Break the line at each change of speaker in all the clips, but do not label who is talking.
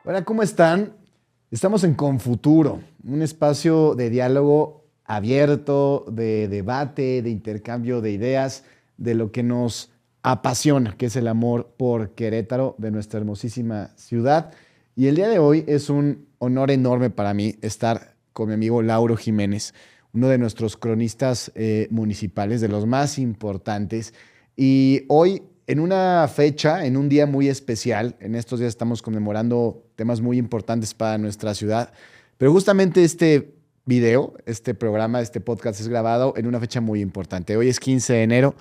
Hola, ¿cómo están? Estamos en Confuturo, un espacio de diálogo abierto, de debate, de intercambio de ideas, de lo que nos apasiona, que es el amor por Querétaro, de nuestra hermosísima ciudad. Y el día de hoy es un honor enorme para mí estar con mi amigo Lauro Jiménez, uno de nuestros cronistas municipales, de los más importantes. Y hoy, en una fecha, en un día muy especial, en estos días estamos conmemorando temas muy importantes para nuestra ciudad, pero justamente este video, este programa, este podcast es grabado en una fecha muy importante. Hoy es 15 de enero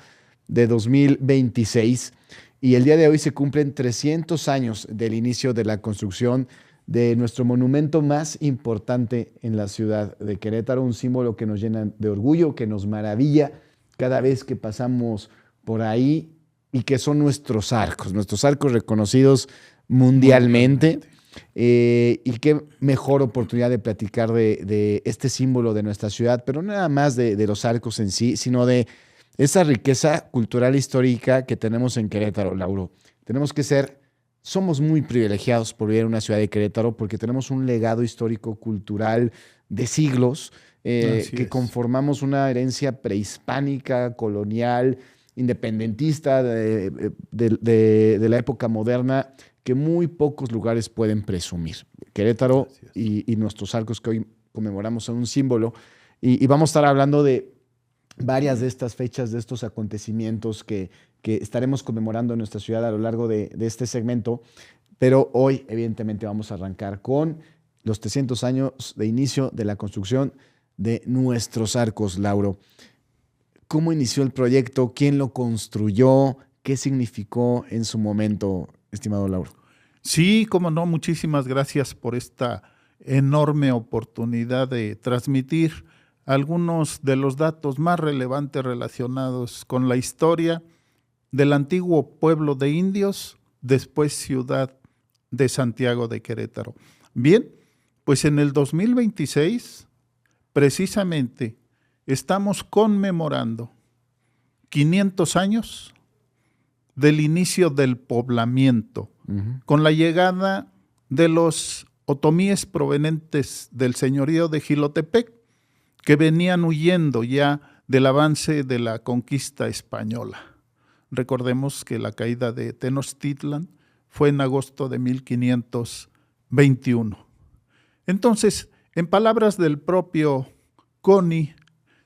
de 2026 y el día de hoy se cumplen 300 años del inicio de la construcción de nuestro monumento más importante en la ciudad de Querétaro, un símbolo que nos llena de orgullo, que nos maravilla cada vez que pasamos por ahí y que son nuestros arcos reconocidos mundialmente. Y qué mejor oportunidad de platicar de este símbolo de nuestra ciudad, pero no nada más de los arcos en sí, sino de esa riqueza cultural histórica que tenemos en Querétaro, Lauro. Somos muy privilegiados por vivir en una ciudad de Querétaro porque tenemos un legado histórico cultural de siglos que conformamos una herencia prehispánica, colonial, independentista de la época moderna que muy pocos lugares pueden presumir. Querétaro y nuestros arcos que hoy conmemoramos son un símbolo y vamos a estar hablando de varias de estas fechas, de estos acontecimientos que estaremos conmemorando en nuestra ciudad a lo largo de este segmento, pero hoy evidentemente vamos a arrancar con los 300 años de inicio de la construcción de nuestros arcos, Lauro. ¿Cómo inició el proyecto? ¿Quién lo construyó? ¿Qué significó en su momento, estimado Lauro?
Sí, cómo no, muchísimas gracias por esta enorme oportunidad de transmitir algunos de los datos más relevantes relacionados con la historia del antiguo pueblo de indios, después ciudad de Santiago de Querétaro. Bien, pues en el 2026, precisamente, estamos conmemorando 500 años del inicio del poblamiento, con la llegada de los otomíes provenientes del señorío de Jilotepec, que venían huyendo ya del avance de la conquista española. Recordemos que la caída de Tenochtitlan fue en agosto de 1521. Entonces, en palabras del propio Coni,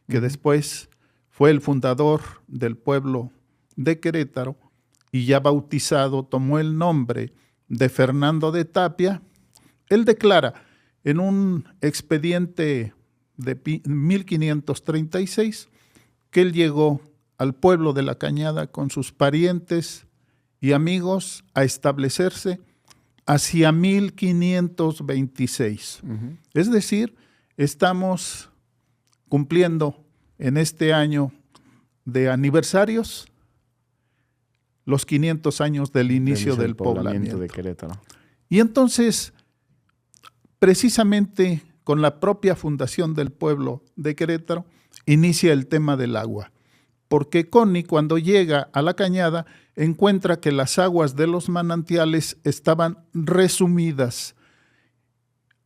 que después fue el fundador del pueblo de Querétaro y ya bautizado tomó el nombre de Fernando de Tapia, él declara en un expediente de 1536 que él llegó al pueblo de La Cañada con sus parientes y amigos a establecerse hacia 1526. Es decir, estamos cumpliendo en este año de aniversarios los 500 años del inicio del poblamiento
de Querétaro.
Y entonces, precisamente con la propia fundación del pueblo de Querétaro, inicia el tema del agua. Porque Coni, cuando llega a La Cañada, encuentra que las aguas de los manantiales estaban resumidas.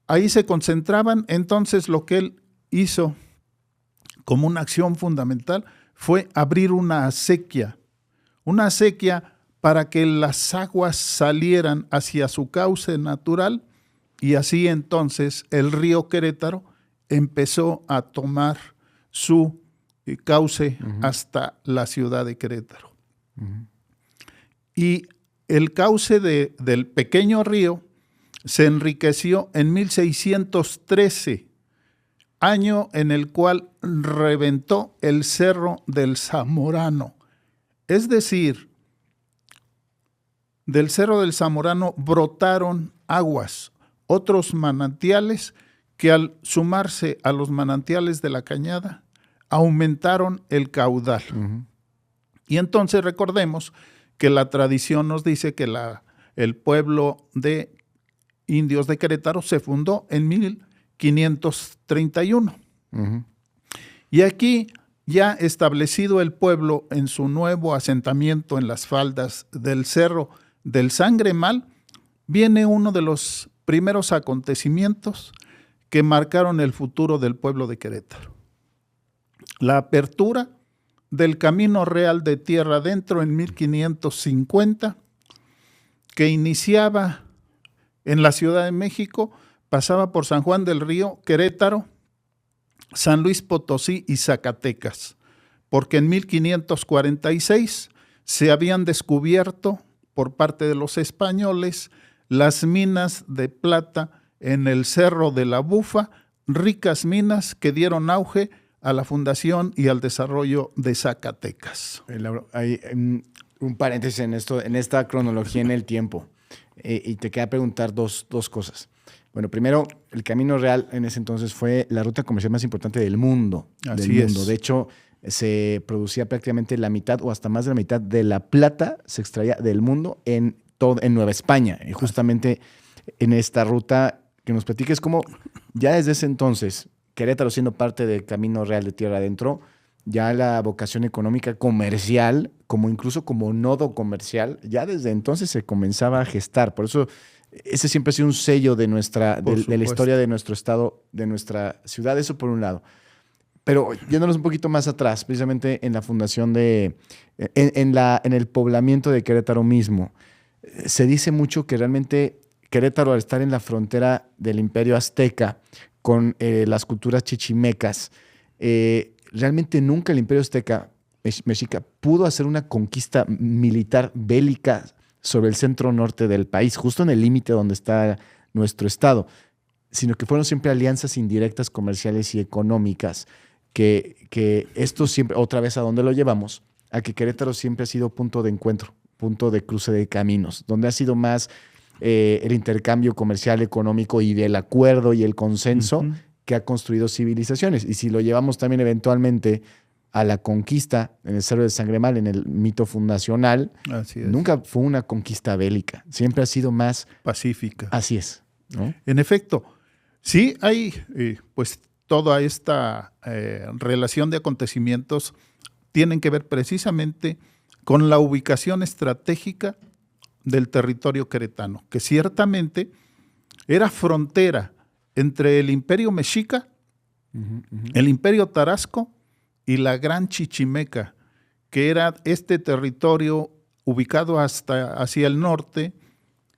Ahí se concentraban, entonces lo que él hizo como una acción fundamental fue abrir una acequia para que las aguas salieran hacia su cauce natural y así entonces el río Querétaro empezó a tomar su cauce hasta la ciudad de Querétaro. Y el cauce del pequeño río se enriqueció en 1613, año en el cual reventó el Cerro del Zamorano. Es decir, del Cerro del Zamorano brotaron aguas, otros manantiales que al sumarse a los manantiales de La Cañada aumentaron el caudal. Y entonces recordemos que la tradición nos dice que el pueblo de indios de Querétaro se fundó en 1531. Y aquí, ya establecido el pueblo en su nuevo asentamiento en las faldas del Cerro del Sangremal, viene uno de los primeros acontecimientos que marcaron el futuro del pueblo de Querétaro. La apertura del Camino Real de Tierra Adentro en 1550, que iniciaba en la Ciudad de México, pasaba por San Juan del Río, Querétaro, San Luis Potosí y Zacatecas, porque en 1546 se habían descubierto por parte de los españoles las minas de plata en el Cerro de la Bufa, ricas minas que dieron auge a la fundación y al desarrollo de Zacatecas.
Hay un paréntesis en esta cronología en el tiempo. Y te queda preguntar dos cosas. Bueno, primero, el Camino Real en ese entonces fue la ruta comercial más importante del mundo.
Así es.
De hecho, se producía prácticamente la mitad o hasta más de la mitad de la plata se extraía del mundo en Nueva España. Y justamente en esta ruta que nos platiques cómo ya desde ese entonces, Querétaro siendo parte del Camino Real de Tierra Adentro, ya la vocación económica comercial, incluso como nodo comercial, ya desde entonces se comenzaba a gestar. Por eso ese siempre ha sido un sello de la historia de nuestro estado, de nuestra ciudad. Eso por un lado. Pero yéndonos un poquito más atrás, precisamente en la fundación en el poblamiento de Querétaro mismo, se dice mucho que realmente Querétaro, al estar en la frontera del Imperio Azteca con las culturas chichimecas, realmente nunca el Imperio Azteca mexica pudo hacer una conquista militar bélica sobre el centro norte del país, justo en el límite donde está nuestro estado, sino que fueron siempre alianzas indirectas comerciales y económicas, que esto siempre, otra vez a dónde lo llevamos, a que Querétaro siempre ha sido punto de encuentro, punto de cruce de caminos, donde ha sido más el intercambio comercial, económico y del acuerdo y el consenso que ha construido civilizaciones. Y si lo llevamos también eventualmente a la conquista en el Cerro de Sangremal, en el mito fundacional, nunca fue una conquista bélica, siempre ha sido más
pacífica.
Así es, ¿no?
En efecto, sí hay pues toda esta relación de acontecimientos tienen que ver precisamente con la ubicación estratégica del territorio queretano, que ciertamente era frontera entre el Imperio Mexica, el Imperio Tarasco y la Gran Chichimeca, que era este territorio ubicado hacia el norte,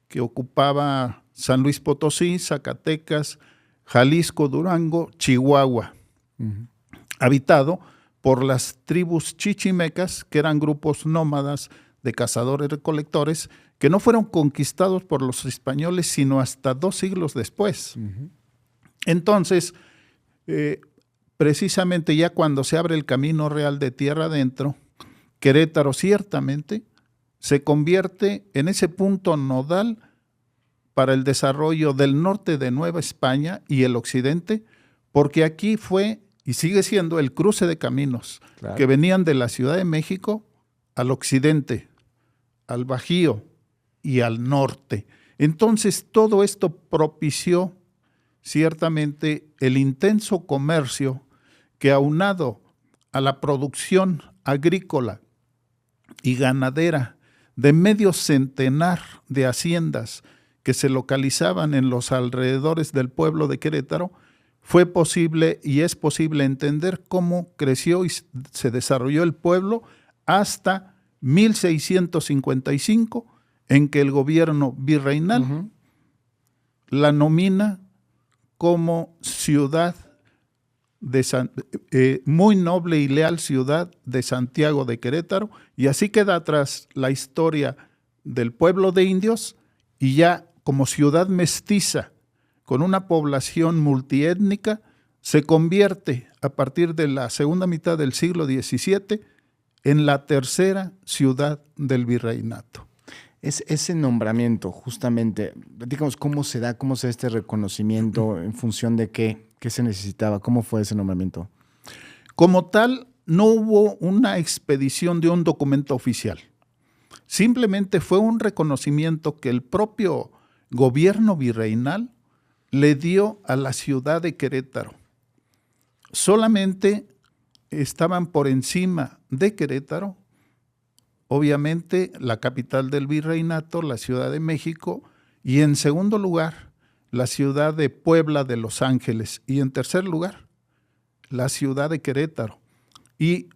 que ocupaba San Luis Potosí, Zacatecas, Jalisco, Durango, Chihuahua, habitado por las tribus chichimecas, que eran grupos nómadas de cazadores-recolectores, que no fueron conquistados por los españoles sino hasta 2 siglos después. Entonces, precisamente ya cuando se abre el Camino Real de Tierra Adentro, Querétaro ciertamente se convierte en ese punto nodal para el desarrollo del norte de Nueva España y el occidente, porque aquí fue y sigue siendo el cruce de caminos que venían de la Ciudad de México al occidente, al Bajío y al norte. Entonces, todo esto propició ciertamente el intenso comercio que, aunado a la producción agrícola y ganadera de medio centenar de haciendas que se localizaban en los alrededores del pueblo de Querétaro, fue posible y es posible entender cómo creció y se desarrolló el pueblo hasta 1655, en que el gobierno virreinal la nomina como ciudad muy noble y leal ciudad de Santiago de Querétaro, y así queda atrás la historia del pueblo de indios, y ya como ciudad mestiza con una población multiétnica se convierte a partir de la segunda mitad del siglo XVII en la tercera ciudad del virreinato.
Ese nombramiento, justamente, digamos, ¿cómo se da este reconocimiento? ¿En función de qué se necesitaba? ¿Cómo fue ese nombramiento?
Como tal, no hubo una expedición de un documento oficial. Simplemente fue un reconocimiento que el propio gobierno virreinal le dio a la ciudad de Querétaro. Solamente estaban por encima de Querétaro, obviamente, la capital del virreinato, la Ciudad de México, y en segundo lugar la ciudad de Puebla de Los Ángeles y en tercer lugar, la ciudad de Querétaro. Y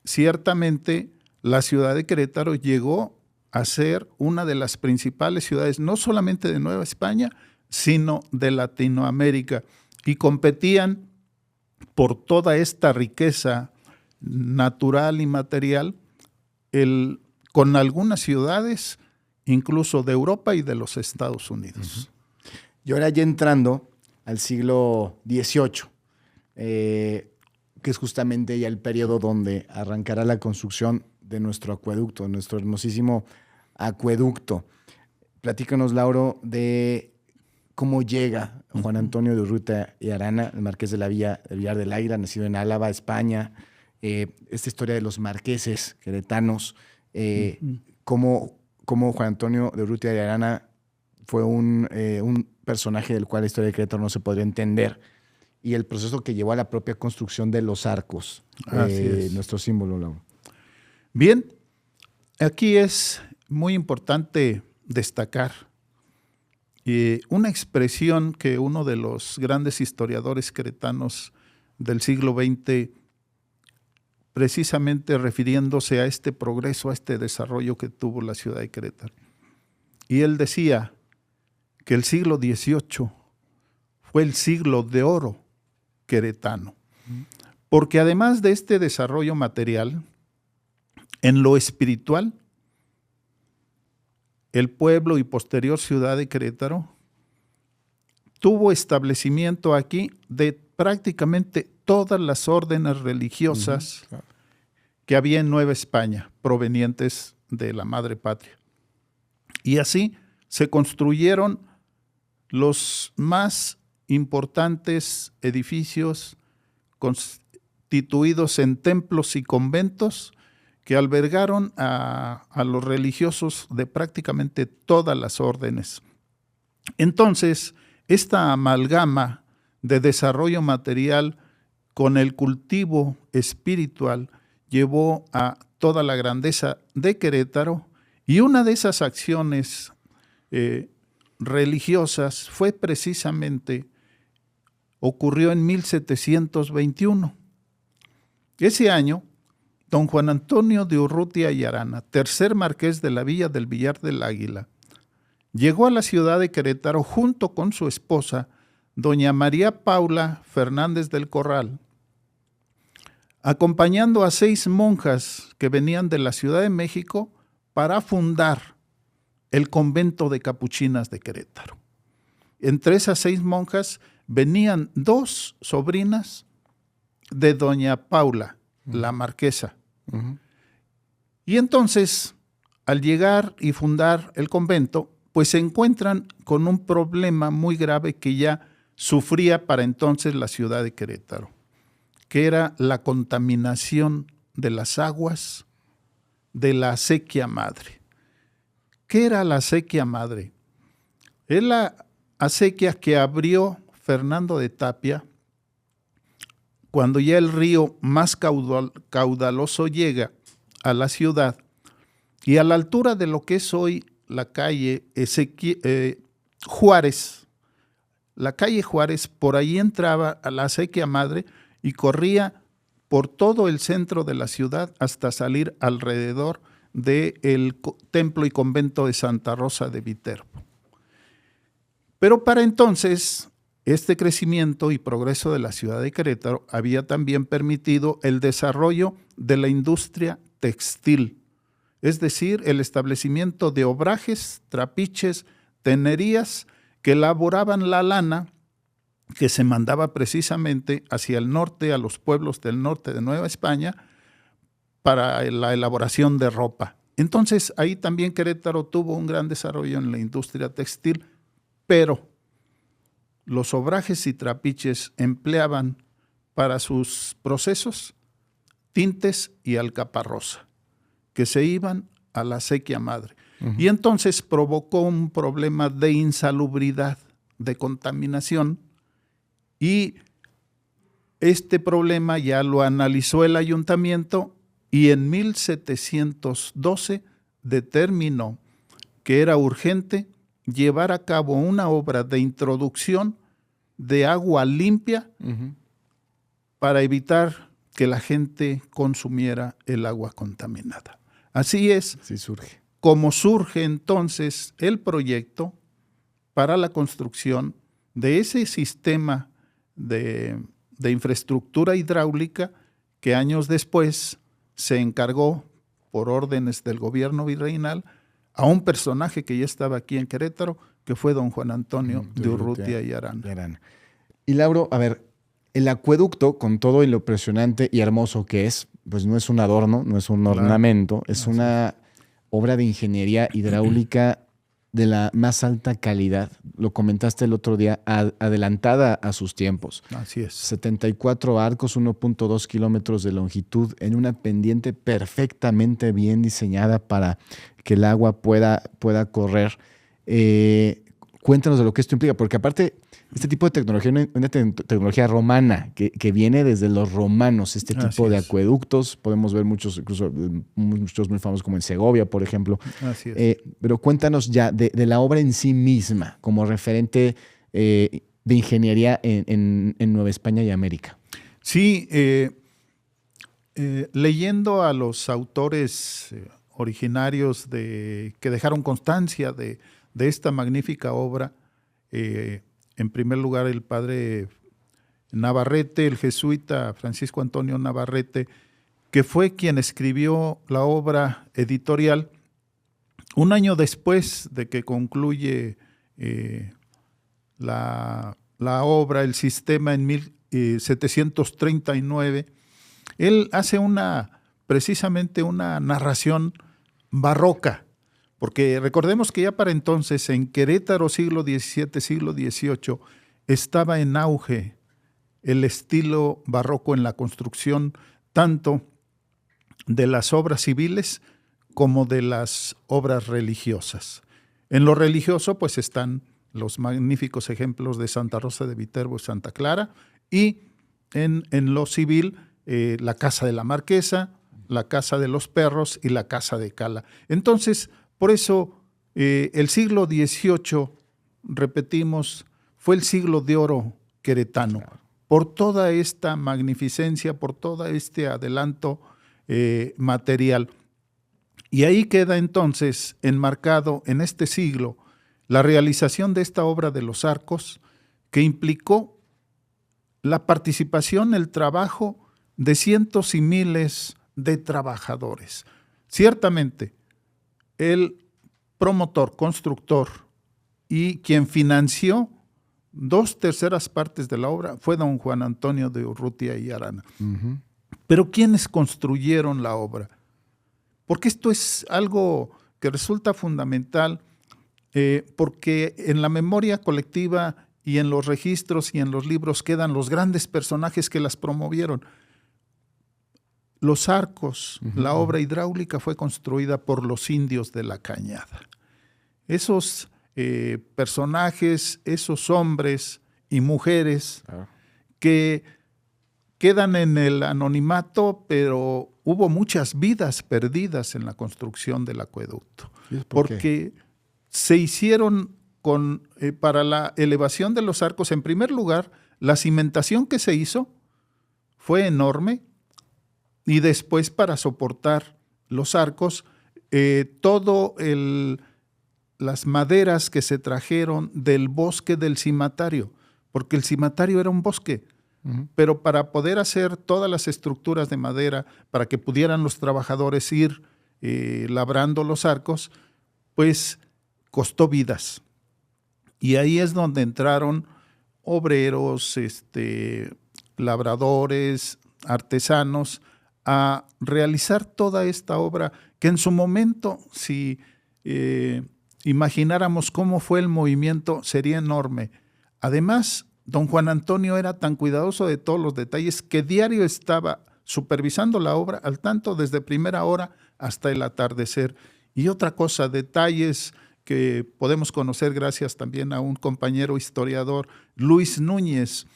ciertamente la ciudad de Querétaro llegó a ser una de las principales ciudades, no solamente de Nueva España, sino de Latinoamérica, y competían por toda esta riqueza natural y material con algunas ciudades, incluso de Europa y de los Estados Unidos.
Y ahora ya entrando al siglo XVIII, que es justamente ya el periodo donde arrancará la construcción de nuestro acueducto, nuestro hermosísimo acueducto. Platícanos, Lauro, de cómo llega Juan Antonio de Urrutia y Arana, el marqués de la Villa del Villar del Águila, nacido en Álava, España. Esta historia de los marqueses queretanos, cómo Juan Antonio de Urrutia y Arana fue un personaje del cual la historia de Querétaro no se podría entender, y el proceso que llevó a la propia construcción de los arcos, nuestro símbolo, Lauro.
Bien, aquí es muy importante destacar una expresión que uno de los grandes historiadores queretanos del siglo XX, precisamente refiriéndose a este progreso, a este desarrollo que tuvo la ciudad de Querétaro. Y él decía que el siglo XVIII fue el siglo de oro queretano, porque además de este desarrollo material, en lo espiritual, el pueblo y posterior ciudad de Querétaro tuvo establecimiento aquí de prácticamente todas las órdenes religiosas que había en Nueva España, provenientes de la madre patria. Y así se construyeron los más importantes edificios constituidos en templos y conventos que albergaron a los religiosos de prácticamente todas las órdenes. Entonces, esta amalgama de desarrollo material con el cultivo espiritual llevó a toda la grandeza de Querétaro, y una de esas acciones religiosas fue precisamente, ocurrió en 1721. Ese año, don Juan Antonio de Urrutia y Arana, tercer marqués de la Villa del Villar del Águila, llegó a la ciudad de Querétaro junto con su esposa, doña María Paula Fernández del Corral, acompañando a 6 monjas que venían de la Ciudad de México para fundar el convento de capuchinas de Querétaro. Entre esas 6 monjas venían 2 sobrinas de doña Paula, la marquesa. Y entonces, al llegar y fundar el convento, pues se encuentran con un problema muy grave que ya sufría para entonces la ciudad de Querétaro, que era la contaminación de las aguas de la acequia madre. ¿Qué era la acequia madre? Es la acequia que abrió Fernando de Tapia cuando ya el río más caudaloso llega a la ciudad, y a la altura de lo que es hoy la calle Juárez. La calle Juárez, por ahí entraba a la acequia madre y corría por todo el centro de la ciudad hasta salir alrededor del templo y convento de Santa Rosa de Viterbo. Pero para entonces, este crecimiento y progreso de la ciudad de Querétaro había también permitido el desarrollo de la industria textil, es decir, el establecimiento de obrajes, trapiches, tenerías que elaboraban la lana que se mandaba precisamente hacia el norte, a los pueblos del norte de Nueva España, para la elaboración de ropa. Entonces, ahí también Querétaro tuvo un gran desarrollo en la industria textil, pero los obrajes y trapiches empleaban para sus procesos tintes y alcaparrosa, que se iban a la acequia madre. Y entonces provocó un problema de insalubridad, de contaminación, y este problema ya lo analizó el ayuntamiento y en 1712 determinó que era urgente llevar a cabo una obra de introducción de agua limpia para evitar que la gente consumiera el agua contaminada. Así es.
Sí surge.
Como surge entonces el proyecto para la construcción de ese sistema de infraestructura hidráulica que años después se encargó, por órdenes del gobierno virreinal, a un personaje que ya estaba aquí en Querétaro, que fue don Juan Antonio de Urrutia y Arana.
Y Lauro, a ver, el acueducto, con todo lo impresionante y hermoso que es, pues no es un adorno, no es un ornamento, es una obra de ingeniería hidráulica de la más alta calidad. Lo comentaste el otro día, adelantada a sus tiempos.
Así es.
74 arcos, 1.2 kilómetros de longitud, en una pendiente perfectamente bien diseñada para que el agua pueda correr. Cuéntanos de lo que esto implica, porque aparte, este tipo de tecnología es una tecnología romana que viene desde los romanos, este tipo de acueductos. Podemos ver muchos, incluso muchos muy famosos como en Segovia, por ejemplo.
Así es.
Pero cuéntanos ya de la obra en sí misma, como referente de ingeniería en Nueva España y América.
Sí, leyendo a los autores originarios que dejaron constancia de esta magnífica obra, en primer lugar el padre Navarrete, el jesuita Francisco Antonio Navarrete, que fue quien escribió la obra editorial un año después de que concluye la obra, el sistema, en 1739. Él hace precisamente una narración barroca, porque recordemos que ya para entonces en Querétaro, siglo XVII, siglo XVIII, estaba en auge el estilo barroco en la construcción, tanto de las obras civiles como de las obras religiosas. En lo religioso, pues están los magníficos ejemplos de Santa Rosa de Viterbo y Santa Clara, y en lo civil, la Casa de la Marquesa, la Casa de los Perros y la Casa de Cala. Entonces, por eso el siglo XVIII, repetimos, fue el siglo de oro queretano, por toda esta magnificencia, por todo este adelanto material. Y ahí queda entonces enmarcado en este siglo la realización de esta obra de los arcos, que implicó la participación, el trabajo de cientos y miles de trabajadores. Ciertamente, el promotor, constructor y quien financió 2/3 partes de la obra fue don Juan Antonio de Urrutia y Arana. Pero ¿quiénes construyeron la obra? Porque esto es algo que resulta fundamental, porque en la memoria colectiva y en los registros y en los libros quedan los grandes personajes que las promovieron. Los arcos, la obra hidráulica fue construida por los indios de la Cañada. Esos personajes, esos hombres y mujeres que quedan en el anonimato, pero hubo muchas vidas perdidas en la construcción del acueducto. Porque se hicieron para la elevación de los arcos, en primer lugar, la cimentación que se hizo fue enorme, y después para soportar los arcos, las maderas que se trajeron del bosque del cimatario, porque el cimatario era un bosque, pero para poder hacer todas las estructuras de madera, para que pudieran los trabajadores ir labrando los arcos, pues costó vidas. Y ahí es donde entraron obreros, labradores, artesanos, a realizar toda esta obra, que en su momento, si imagináramos cómo fue el movimiento, sería enorme. Además, don Juan Antonio era tan cuidadoso de todos los detalles que diario estaba supervisando la obra al tanto desde primera hora hasta el atardecer. Y otra cosa, detalles que podemos conocer gracias también a un compañero historiador, Luis Núñez.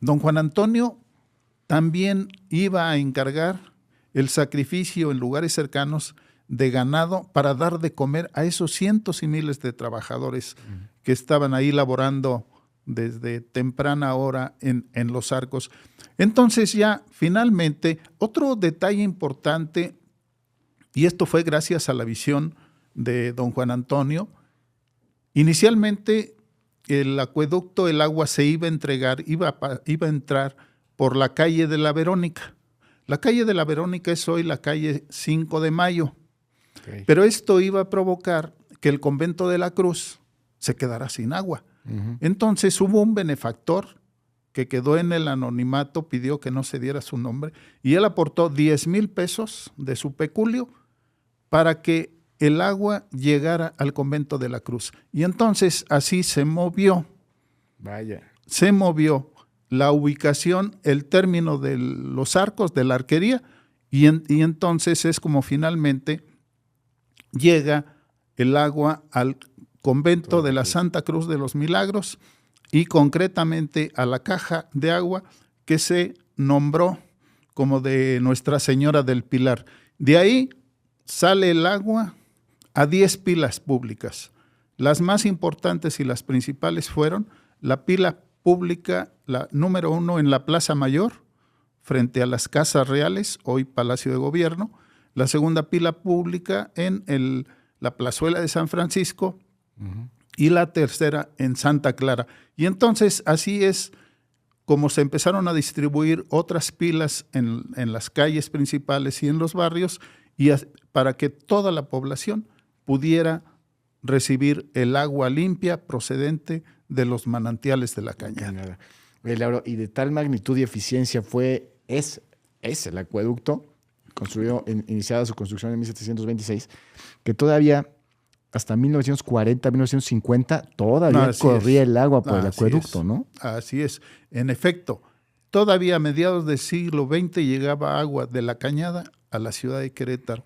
Don Juan Antonio también iba a encargar el sacrificio en lugares cercanos de ganado para dar de comer a esos cientos y miles de trabajadores que estaban ahí laborando desde temprana hora en los arcos. Entonces ya finalmente, otro detalle importante, y esto fue gracias a la visión de don Juan Antonio, inicialmente el acueducto, el agua se iba a entregar, iba a entrar por la calle de la Verónica. La calle de la Verónica es hoy la calle 5 de Mayo, okay. Pero esto iba a provocar que el convento de la Cruz se quedara sin agua. Entonces hubo un benefactor que quedó en el anonimato, pidió que no se diera su nombre, y él aportó 10,000 pesos de su peculio para que el agua llegara al convento de la Cruz. Y entonces así se movió.
Vaya.
Se movió la ubicación, el término de los arcos, de la arquería, y entonces es como finalmente llega el agua al convento de la Santa Cruz de los Milagros y concretamente a la caja de agua que se nombró como de Nuestra Señora del Pilar. De ahí sale el agua a 10 pilas públicas. Las más importantes y las principales fueron la pila pública, la número 1 en la Plaza Mayor, frente a las Casas Reales, hoy Palacio de Gobierno, la segunda pila pública en la Plazuela de San Francisco, y la tercera en Santa Clara. Y entonces así es como se empezaron a distribuir otras pilas en las calles principales y en los barrios, y para que toda la población pudiera recibir el agua limpia procedente de los manantiales de la Cañada.
Oye, Lauro, y de tal magnitud y eficiencia es el acueducto, iniciada su construcción en 1726, que todavía hasta 1940, 1950, todavía corría el agua por el acueducto, ¿no?
Así es. En efecto, todavía a mediados del siglo XX llegaba agua de la Cañada a la ciudad de Querétaro,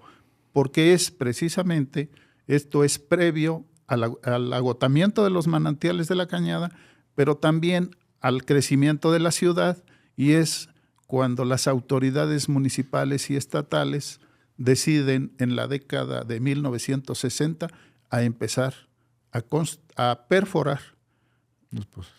porque esto es previo al agotamiento de los manantiales de la Cañada, pero también al crecimiento de la ciudad, y es cuando las autoridades municipales y estatales deciden en la década de 1960 a empezar a perforar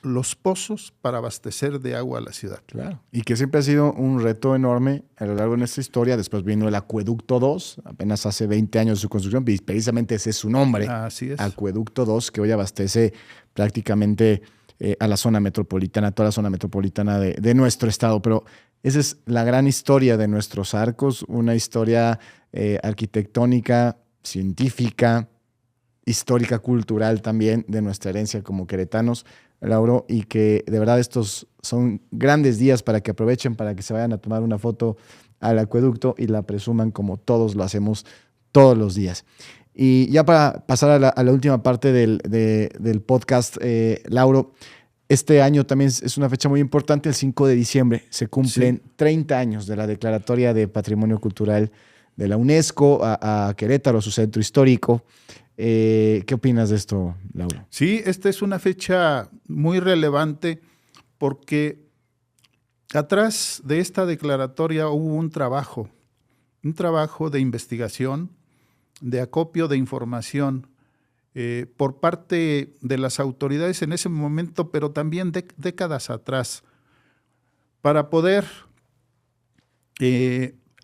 los pozos para abastecer de agua a la ciudad.
Claro. Y que siempre ha sido un reto enorme a lo largo de nuestra historia. Después vino el Acueducto 2, apenas hace 20 años de su construcción, y precisamente ese es su nombre.
Así es.
Acueducto 2, que hoy abastece prácticamente a la zona metropolitana, toda la zona metropolitana de nuestro estado. Pero esa es la gran historia de nuestros arcos, una historia arquitectónica, científica, histórica, cultural también, de nuestra herencia como queretanos, Lauro, y que de verdad estos son grandes días para que aprovechen, para que se vayan a tomar una foto al acueducto y la presuman como todos lo hacemos todos los días. Y ya para pasar a la última parte del podcast, Lauro, este año también es una fecha muy importante, el 5 de diciembre se cumplen 30 años de la Declaratoria de Patrimonio Cultural de la UNESCO a Querétaro, su centro histórico. ¿Qué opinas de esto, Laura?
Sí, esta es una fecha muy relevante porque atrás de esta declaratoria hubo un trabajo de investigación, de acopio de información por parte de las autoridades en ese momento, pero también décadas atrás, para poder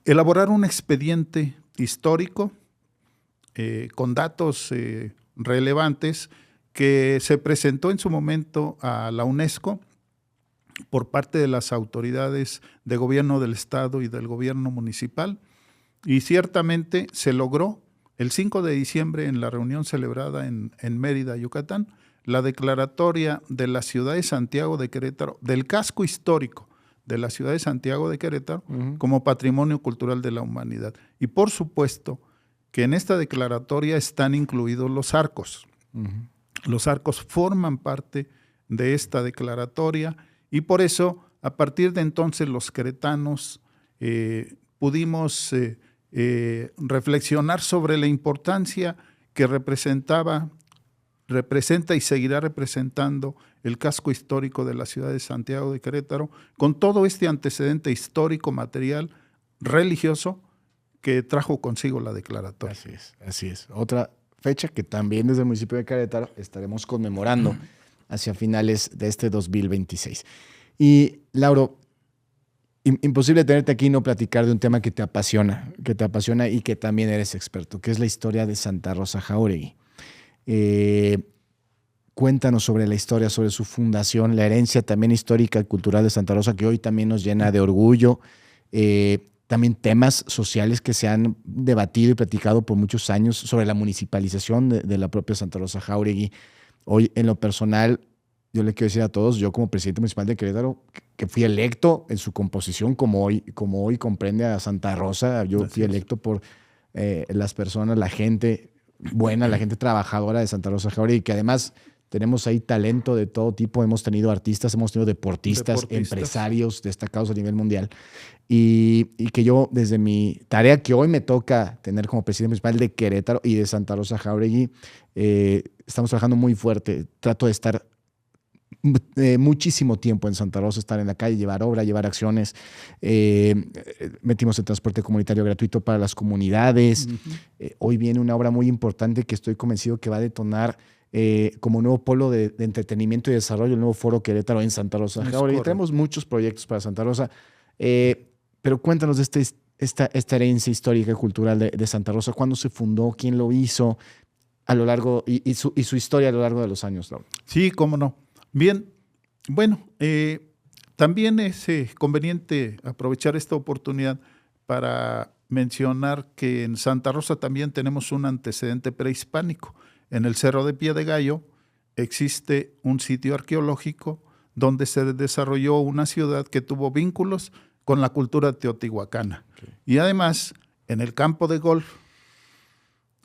elaborar un expediente histórico con datos relevantes que se presentó en su momento a la UNESCO por parte de las autoridades de gobierno del estado y del gobierno municipal, y ciertamente se logró el 5 de diciembre en la reunión celebrada en Mérida, Yucatán, la declaratoria de la ciudad de Santiago de Querétaro, del casco histórico de la ciudad de Santiago de Querétaro, como Patrimonio Cultural de la Humanidad. Y por supuesto que en esta declaratoria están incluidos los arcos. Los arcos forman parte de esta declaratoria, y por eso, a partir de entonces, los queretanos pudimos reflexionar sobre la importancia que representa y seguirá representando el casco histórico de la ciudad de Santiago de Querétaro, con todo este antecedente histórico, material, religioso, que trajo consigo la declaratoria.
Así es, así es. Otra fecha que también desde el municipio de Querétaro estaremos conmemorando hacia finales de este 2026. Y, Lauro, imposible tenerte aquí y no platicar de un tema que te apasiona y que también eres experto, que es la historia de Santa Rosa Jáuregui. Cuéntanos sobre la historia, sobre su fundación, la herencia también histórica y cultural de Santa Rosa, que hoy también nos llena de orgullo. También temas sociales que se han debatido y platicado por muchos años sobre la municipalización de la propia Santa Rosa Jáuregui. Hoy, en lo personal, yo le quiero decir a todos, yo como presidente municipal de Querétaro, que fui electo en su composición, como hoy comprende a Santa Rosa, yo fui electo por las personas, la gente buena, la gente trabajadora de Santa Rosa Jáuregui, que además tenemos ahí talento de todo tipo, hemos tenido artistas, hemos tenido deportistas, empresarios destacados a nivel mundial. Y que yo, desde mi tarea que hoy me toca tener como presidente municipal de Querétaro y de Santa Rosa Jáuregui, estamos trabajando muy fuerte. Trato de estar muchísimo tiempo en Santa Rosa, estar en la calle, llevar obra, llevar acciones. Metimos el transporte comunitario gratuito para las comunidades. Hoy viene una obra muy importante que estoy convencido que va a detonar como nuevo polo de entretenimiento y desarrollo, el nuevo Foro Querétaro en Santa Rosa Jáuregui. Tenemos muchos proyectos para Santa Rosa, pero cuéntanos de esta herencia histórica y cultural de Santa Rosa. ¿Cuándo se fundó? ¿Quién lo hizo? A lo largo y su historia a lo largo de los años, Laura.
Sí, cómo no. Bien, bueno, también es conveniente aprovechar esta oportunidad para mencionar que en Santa Rosa también tenemos un antecedente prehispánico. En el Cerro de Pie de Gallo existe un sitio arqueológico donde se desarrolló una ciudad que tuvo vínculos con la cultura teotihuacana. Okay. Y además, en el campo de golf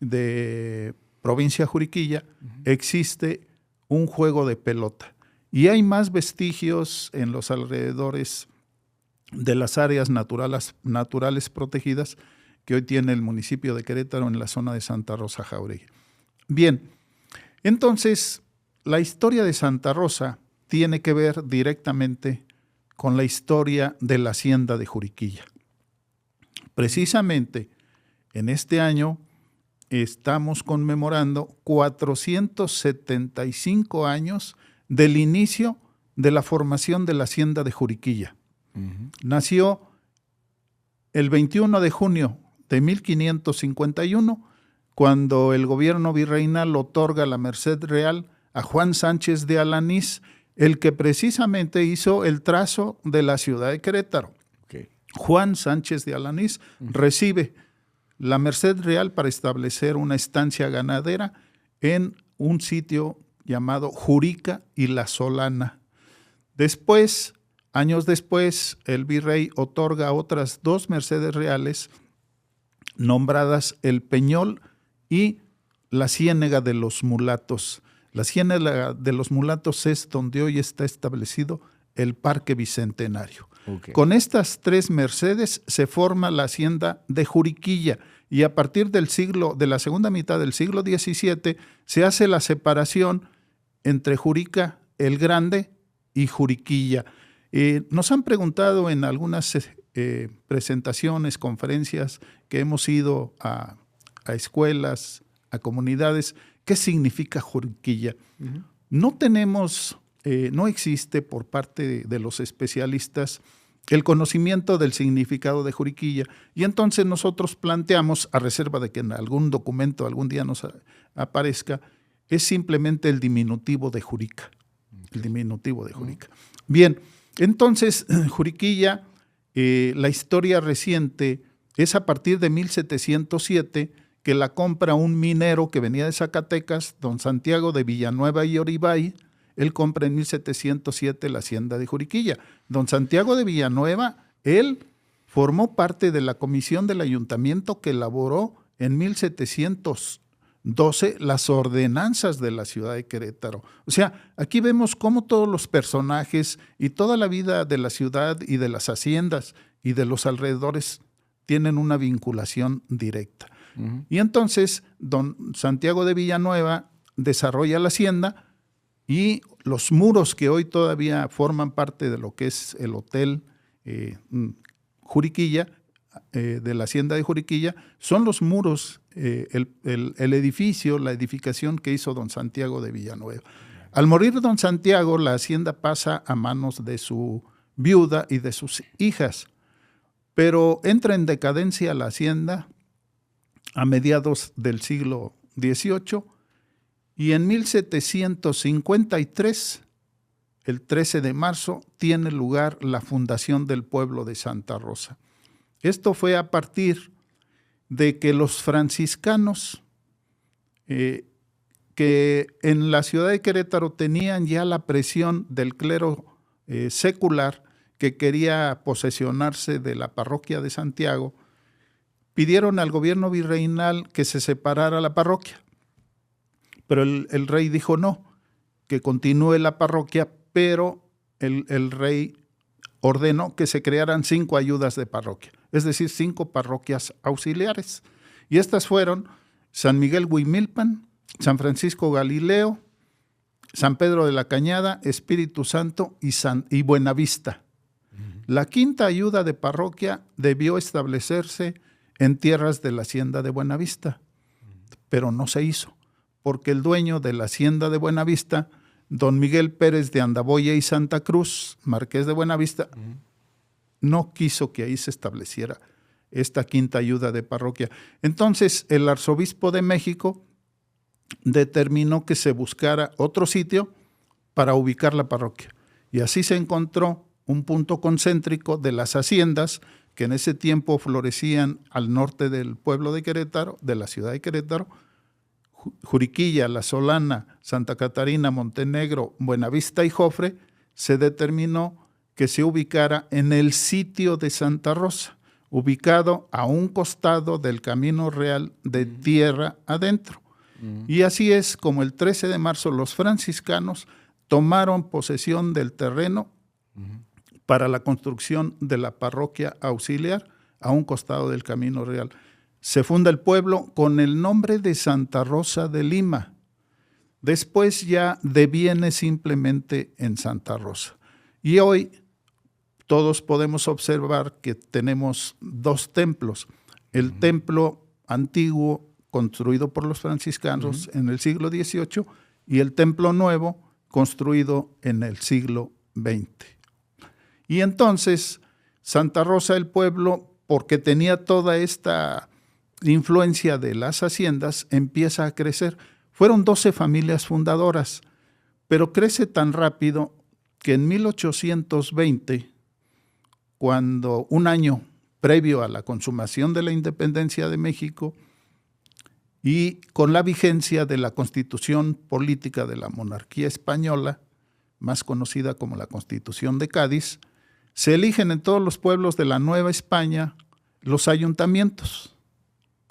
de provincia Juriquilla existe un juego de pelota. Y hay más vestigios en los alrededores de las áreas naturales protegidas que hoy tiene el municipio de Querétaro en la zona de Santa Rosa Jáuregui. Bien, entonces la historia de Santa Rosa tiene que ver directamente con la historia de la hacienda de Juriquilla. Precisamente en este año estamos conmemorando 475 años del inicio de la formación de la hacienda de Juriquilla. Nació el 21 de junio de 1551, cuando el gobierno virreinal otorga la merced real a Juan Sánchez de Alanís, el que precisamente hizo el trazo de la ciudad de Querétaro. Okay. Juan Sánchez de Alanís recibe la merced real para establecer una estancia ganadera en un sitio llamado Jurica y La Solana. Después, años después, el virrey otorga otras 2 mercedes reales nombradas El Peñol y la Ciénega de los Mulatos. La Ciénega de los Mulatos es donde hoy está establecido el Parque Bicentenario. Okay. Con estas 3 mercedes se forma la hacienda de Juriquilla y a partir de la segunda mitad del siglo XVII se hace la separación entre Jurica el Grande y Juriquilla. Nos han preguntado en algunas presentaciones, conferencias que hemos ido a escuelas, a comunidades, ¿qué significa Juriquilla? No tenemos, no existe por parte de los especialistas el conocimiento del significado de Juriquilla, y entonces nosotros planteamos, a reserva de que en algún documento algún día nos aparezca, es simplemente el diminutivo de Jurica. El diminutivo de Jurica. Bien, entonces Juriquilla, la historia reciente es a partir de 1707, que la compra un minero que venía de Zacatecas, don Santiago de Villanueva y Oribay. Él compra en 1707 la hacienda de Juriquilla. Don Santiago de Villanueva, él formó parte de la comisión del ayuntamiento que elaboró en 1712 las ordenanzas de la ciudad de Querétaro. O sea, aquí vemos cómo todos los personajes y toda la vida de la ciudad y de las haciendas y de los alrededores tienen una vinculación directa. Y entonces, don Santiago de Villanueva desarrolla la hacienda y los muros que hoy todavía forman parte de lo que es el hotel Juriquilla de la hacienda de Juriquilla son los muros, el edificio, la edificación que hizo don Santiago de Villanueva. Al morir don Santiago, la hacienda pasa a manos de su viuda y de sus hijas, pero entra en decadencia la hacienda a mediados del siglo XVIII y en 1753, el 13 de marzo, tiene lugar la fundación del pueblo de Santa Rosa. Esto fue a partir de que los franciscanos, que en la ciudad de Querétaro tenían ya la presión del clero secular que quería posesionarse de la parroquia de Santiago, pidieron al gobierno virreinal que se separara la parroquia. Pero el rey dijo no, que continúe la parroquia, pero el rey ordenó que se crearan 5 ayudas de parroquia, es decir, 5 parroquias auxiliares. Y estas fueron San Miguel Huimilpan, San Francisco Galileo, San Pedro de la Cañada, Espíritu Santo y Buenavista. La 5ª ayuda de parroquia debió establecerse en tierras de la hacienda de Buenavista, pero no se hizo, porque el dueño de la hacienda de Buenavista, don Miguel Pérez de Andaboya y Santa Cruz, marqués de Buenavista, no quiso que ahí se estableciera esta 5ª ayuda de parroquia. Entonces, el arzobispo de México determinó que se buscara otro sitio para ubicar la parroquia. Y así se encontró un punto concéntrico de las haciendas que en ese tiempo florecían al norte del pueblo de Querétaro, de la ciudad de Querétaro: Juriquilla, La Solana, Santa Catarina, Montenegro, Buenavista y Jofre. Se determinó que se ubicara en el sitio de Santa Rosa, ubicado a un costado del Camino Real de tierra adentro. Y así es como el 13 de marzo los franciscanos tomaron posesión del terreno para la construcción de la parroquia auxiliar a un costado del Camino Real. Se funda el pueblo con el nombre de Santa Rosa de Lima. Después ya deviene simplemente en Santa Rosa. Y hoy todos podemos observar que tenemos 2 templos. El templo antiguo, construido por los franciscanos en el siglo XVIII, y el templo nuevo, construido en el siglo XX. Y entonces, Santa Rosa, el pueblo, porque tenía toda esta influencia de las haciendas, empieza a crecer. Fueron 12 familias fundadoras, pero crece tan rápido que en 1820, cuando un año previo a la consumación de la independencia de México y con la vigencia de la Constitución Política de la Monarquía Española, más conocida como la Constitución de Cádiz, se eligen en todos los pueblos de la Nueva España los ayuntamientos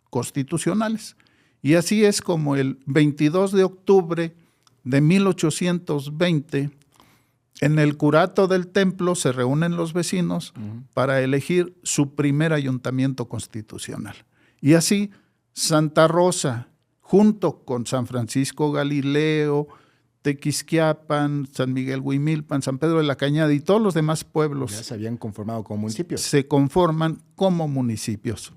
constitucionales. Y así es como el 22 de octubre de 1820, en el curato del templo se reúnen los vecinos para elegir su primer ayuntamiento constitucional. Y así Santa Rosa, junto con San Francisco Galileo, Tequisquiapan, San Miguel Huimilpan, San Pedro de la Cañada y todos los demás pueblos,
ya se habían conformado como municipios.
Se conforman como municipios.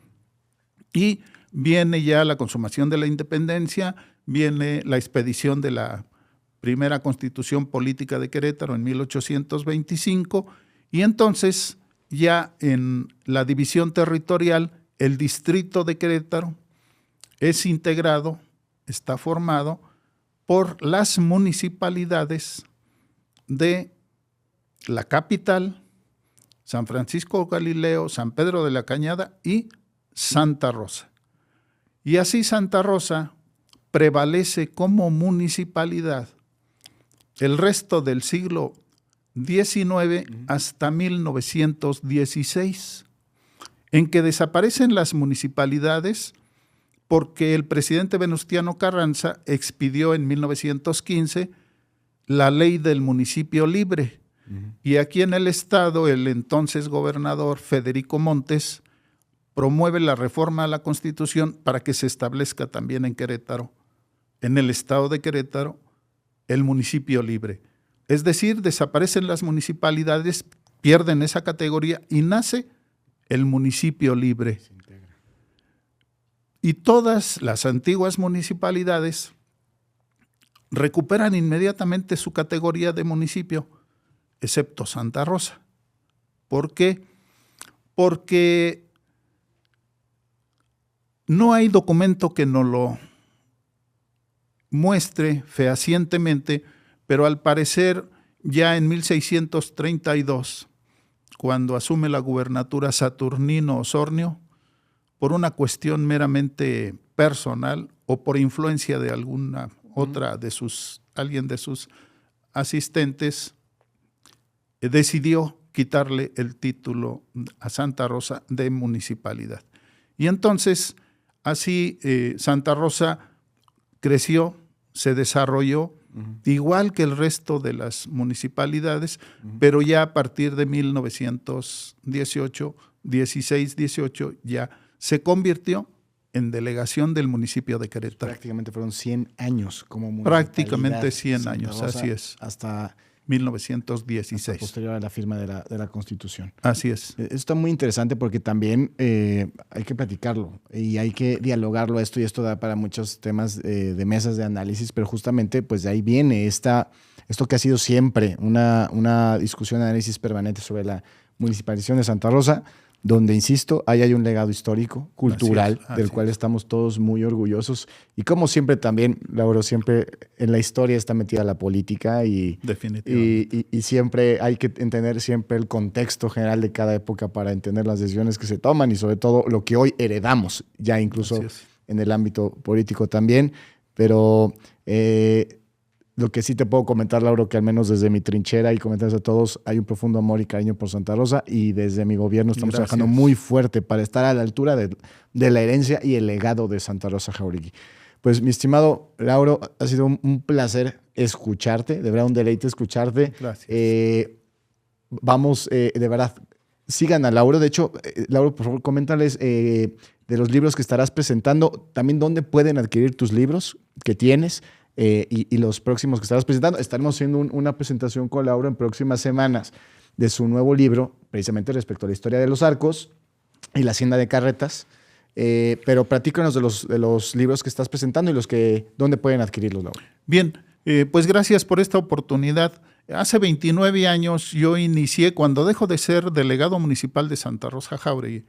Y viene ya la consumación de la independencia, viene la expedición de la primera Constitución Política de Querétaro en 1825, y entonces ya en la división territorial, el distrito de Querétaro es integrado, está formado por las municipalidades de la capital, San Francisco Galileo, San Pedro de la Cañada y Santa Rosa. Y así Santa Rosa prevalece como municipalidad el resto del siglo XIX hasta 1916, en que desaparecen las municipalidades porque el presidente Venustiano Carranza expidió en 1915 la ley del municipio libre. Y aquí en el estado, el entonces gobernador Federico Montes promueve la reforma a la Constitución para que se establezca también en Querétaro, en el estado de Querétaro, el municipio libre. Es decir, desaparecen las municipalidades, pierden esa categoría y nace el municipio libre. Y todas las antiguas municipalidades recuperan inmediatamente su categoría de municipio, excepto Santa Rosa. ¿Por qué? Porque no hay documento que nos lo muestre fehacientemente, pero al parecer ya en 1632, cuando asume la gubernatura Saturnino Osornio, por una cuestión meramente personal o por influencia de alguna otra alguien de sus asistentes, decidió quitarle el título a Santa Rosa de municipalidad. Y entonces, así Santa Rosa creció, se desarrolló, igual que el resto de las municipalidades, pero ya a partir de 1918, 16-18, ya se convirtió en delegación del municipio de Querétaro.
Prácticamente fueron 100 años como municipalidad.
Prácticamente 100
Santa
años,
Rosa,
así es.
Hasta
1916.
Hasta posterior a la firma de la Constitución.
Así es.
Esto está muy interesante porque también hay que platicarlo y hay que dialogarlo esto, y esto da para muchos temas de mesas de análisis, pero justamente pues de ahí viene esto que ha sido siempre una discusión, análisis permanente sobre la municipalización de Santa Rosa, donde, insisto, ahí hay un legado histórico, cultural, del cual estamos todos muy orgullosos. Y como siempre también, Lauro, siempre en la historia está metida la política y siempre hay que entender siempre el contexto general de cada época para entender las decisiones que se toman y sobre todo lo que hoy heredamos, ya incluso en el ámbito político también. Pero lo que sí te puedo comentar, Lauro, que al menos desde mi trinchera y comentarles a todos, hay un profundo amor y cariño por Santa Rosa, y desde mi gobierno estamos trabajando muy fuerte para estar a la altura de la herencia y el legado de Santa Rosa Jáuregui. Pues, mi estimado Lauro, ha sido un placer escucharte, de verdad un deleite escucharte.
Gracias.
Vamos, de verdad, sigan a Lauro. De hecho, Lauro, por favor, coméntales de los libros que estarás presentando, también dónde pueden adquirir tus libros que tienes. Y los próximos que estarás presentando. Estaremos haciendo una presentación con Lauro en próximas semanas de su nuevo libro, precisamente respecto a la historia de los arcos y la hacienda de carretas. Pero platícanos de los libros que estás presentando y dónde pueden adquirirlos, Lauro.
Bien, pues gracias por esta oportunidad. Hace 29 años yo inicié, cuando dejo de ser delegado municipal de Santa Rosa Jáuregui,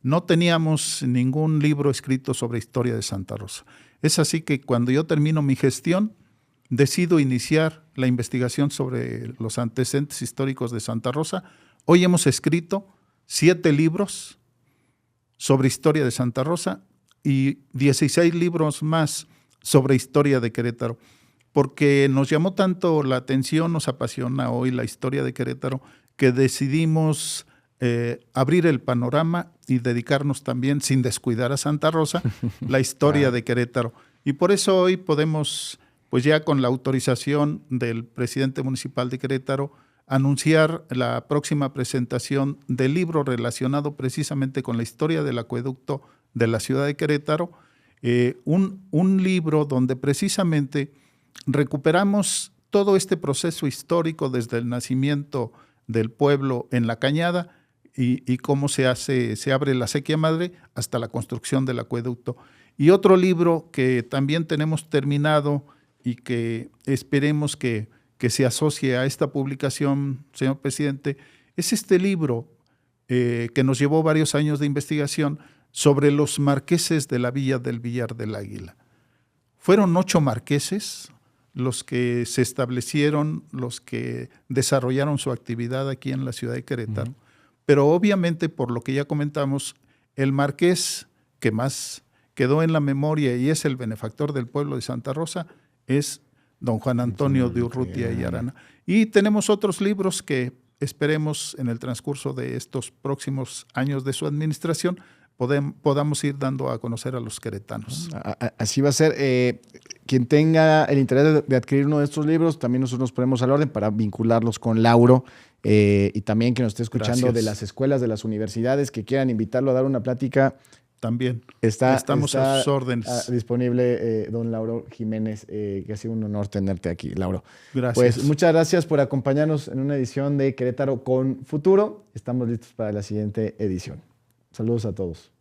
no teníamos ningún libro escrito sobre historia de Santa Rosa. Es así que cuando yo termino mi gestión, decido iniciar la investigación sobre los antecedentes históricos de Santa Rosa. Hoy hemos escrito 7 libros sobre historia de Santa Rosa y 16 libros más sobre historia de Querétaro, porque nos llamó tanto la atención, nos apasiona hoy la historia de Querétaro, que decidimos abrir el panorama y dedicarnos también, sin descuidar a Santa Rosa, la historia de Querétaro. Y por eso hoy podemos, pues ya con la autorización del presidente municipal de Querétaro, anunciar la próxima presentación del libro relacionado precisamente con la historia del acueducto de la ciudad de Querétaro, un libro donde precisamente recuperamos todo este proceso histórico desde el nacimiento del pueblo en la Cañada y cómo se abre la Acequia Madre hasta la construcción del acueducto. Y otro libro que también tenemos terminado y que esperemos que se asocie a esta publicación, señor presidente, es este libro que nos llevó varios años de investigación sobre los marqueses de la villa del Villar del Águila. Fueron 8 marqueses los que se establecieron, los que desarrollaron su actividad aquí en la ciudad de Querétaro. Pero obviamente, por lo que ya comentamos, el marqués que más quedó en la memoria y es el benefactor del pueblo de Santa Rosa es don Juan Antonio de Urrutia y Arana. Y tenemos otros libros que esperemos en el transcurso de estos próximos años de su administración podamos ir dando a conocer a los queretanos.
Así va a ser. Quien tenga el interés de adquirir uno de estos libros, también nosotros nos ponemos al orden para vincularlos con Lauro, y también que nos esté escuchando de las escuelas, de las universidades, que quieran invitarlo a dar una plática.
También
estamos
a sus órdenes.
Disponible don Lauro Jiménez, que ha sido un honor tenerte aquí, Lauro.
Gracias.
Pues muchas gracias por acompañarnos en una edición de Querétaro con Futuro. Estamos listos para la siguiente edición. Saludos a todos.